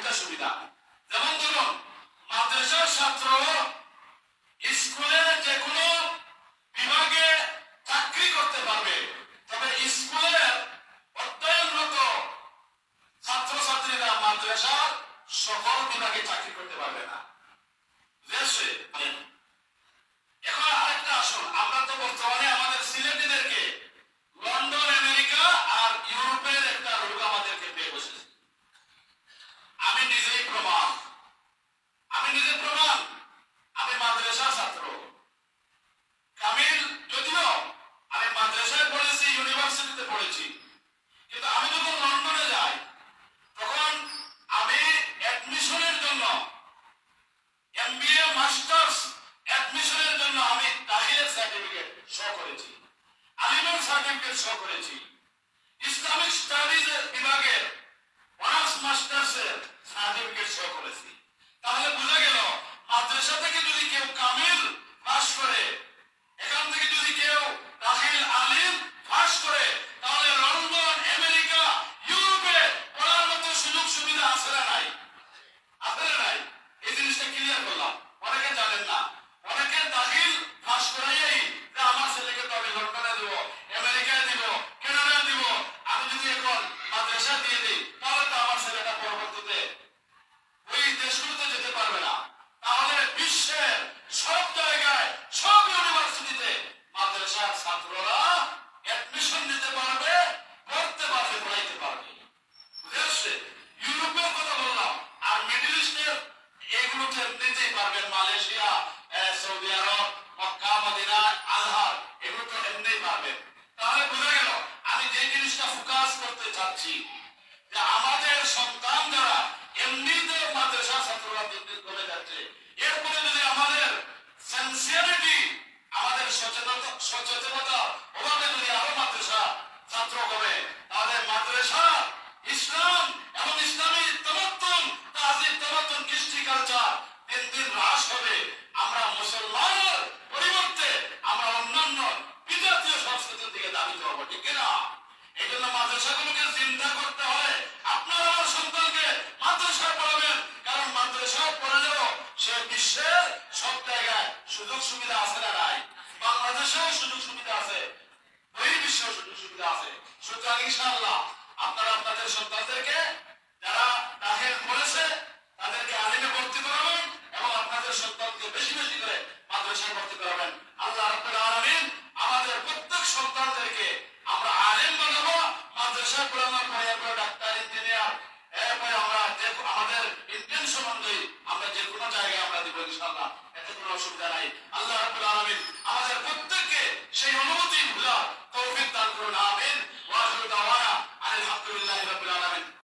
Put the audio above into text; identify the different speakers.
Speaker 1: আরেকটা সুবিধা, যেমন ধরুন মাদ্রাসার ছাত্র স্কুলে যে কোনো বিভাগে চাকরি করতে পারবে, তবে স্কুলের অধ্যয়নরত ছাত্রছাত্রীরা মাদ্রাসার সকল বিভাগে চাকরি করতে পারবে না। এখন আরেকটা আসুন, আমরা তো বর্তমানে আমাদের সিলেটিদেরকে লন্ডন, আমেরিকা আর ইউরোপের একটা রোগ আমাদেরকে পেয়ে বসেছে। আমি নিজে প্রমাণ, আমি মাদ্রাসার ছাত্র কামিল, যদিও আমি মাদ্রাসায় পড়েছি, ইউনিভার্সিটিতে পড়েছি, কিন্তু আমি যখন লন্ডনে যাই তখন আমি অ্যাডমিশনের জন্য, এমবিএ মাস্টার্স অ্যাডমিশনের জন্য আমি দাখিলের সার্টিফিকেট শো করেছি, আলিমের সার্টিফিকেট শো করেছি, ইসলামিক স্টাডিজ বিভাগের অনার্স মাস্টার্সের সার্টিফিকেট শো করেছি। তাহলে বোঝা গেল মাদ্রাসা থেকে যদি কেউ কামিল পাস করে, এখান থেকে যদি কেউ দাখিল আলিম পাস করে, তাহলে লন্ডন, আমেরিকা, ইউরোপে পড়ার মতো সুযোগ সুবিধা আছে না নাই? আছে না নাই? এই জিনিসটা ক্লিয়ার করলাম। অনেকে জানেন না, অনেকে দাখিল পাস করাইয়াই যে আমার ছেলেকে তো আমি লন্ডনে দেবো, আমেরিকায় দিব, কানাডায় দিব, আমি যদি এখন মাদ্রাসা দিয়ে দিই তাহলে তো আমার ছেলেটা পরবর্তীতে ওই দেশগুলোতে যেতে পারবে না। তাহলে বিশ্বের সব জায়গায়, সব ইউনিভার্সিটিতে মাদ্রাসার ছাত্ররা অ্যাডমিশন নিতে পারবে, পড়তে পারবে, পড়াইতে পারবে। বুঝে আসছে? ইউরোপের কথা বললাম, আর মিডল ইস্টের এগুলোতে নিতেই পারবেন, মালয়েশিয়া, সৌদি আরব, মক্কা, মদিনা, আজহার, এগুলো তো এমনিই পারবেন। তাহলে বোঝা গেল আমি যে জিনিসটা ফোকাস করতে চাচ্ছি, যে আমাদের সন্তান যারা এমনিতে মাদ্রাসা ছাত্ররা দিন দিন কমে যাচ্ছে, এরপরে যদি আমাদের সেন্সিয়ারিটি, আমাদের সচেতনতা ওভাবে যদি আরো মাদ্রাসা ছাত্র কমে, তাহলে মাদ্রাসা ইসলাম এবং ইসলামী তামাত্তুন, তাহজিব তামাত্তুন, কৃষ্টি কালচার দিন দিন হ্রাস হবে। আমরা মুসলমানের পরিবর্তে আমরা অন্যান্য বিজাতীয় সংস্কৃতির দিকে ধাবিত হবো, ঠিক কিনা? এই জন্য মাদ্রাসাগুলোকে চিন্তা করতে হয়। আপনারা আমার সন্তানকে মাদ্রাসায় পড়াবেন, কারণ মাদ্রাসায় পড়ালেও সে বিশ্বের সব জায়গায় সুযোগ সুবিধা আছে না নাই? বাংলাদেশেও সুযোগ সুবিধা আছে, বহির্বিশ্বেও সুযোগ সুবিধা আছে। সুতরাং ইনশাআল্লাহ আপনারা আপনাদের সন্তানদেরকে যারা দাখিল করেছে তাদেরকে আলিমে ভর্তি করাবেন এবং আপনাদের সন্তানকে বেশি বেশি করে মাদ্রাসায় ভর্তি করাবেন। আল্লাহ রাব্বুল আলামিন আমাদের প্রত্যেক সন্তানদেরকে আমরা আলেম বানাবো, মাদ্রাসায় পড়ানোর পরে এরপরে ডাক্তার, ইঞ্জিনিয়ার, এরপরে আমরা আমাদের ইন্টেনশন অনুযায়ী আমরা যে কোনো জায়গায় আমরা দিব ইনশাআল্লাহ, এতে কোনো অসুবিধা নাই। আল্লাহ রাব্বুল আলামিন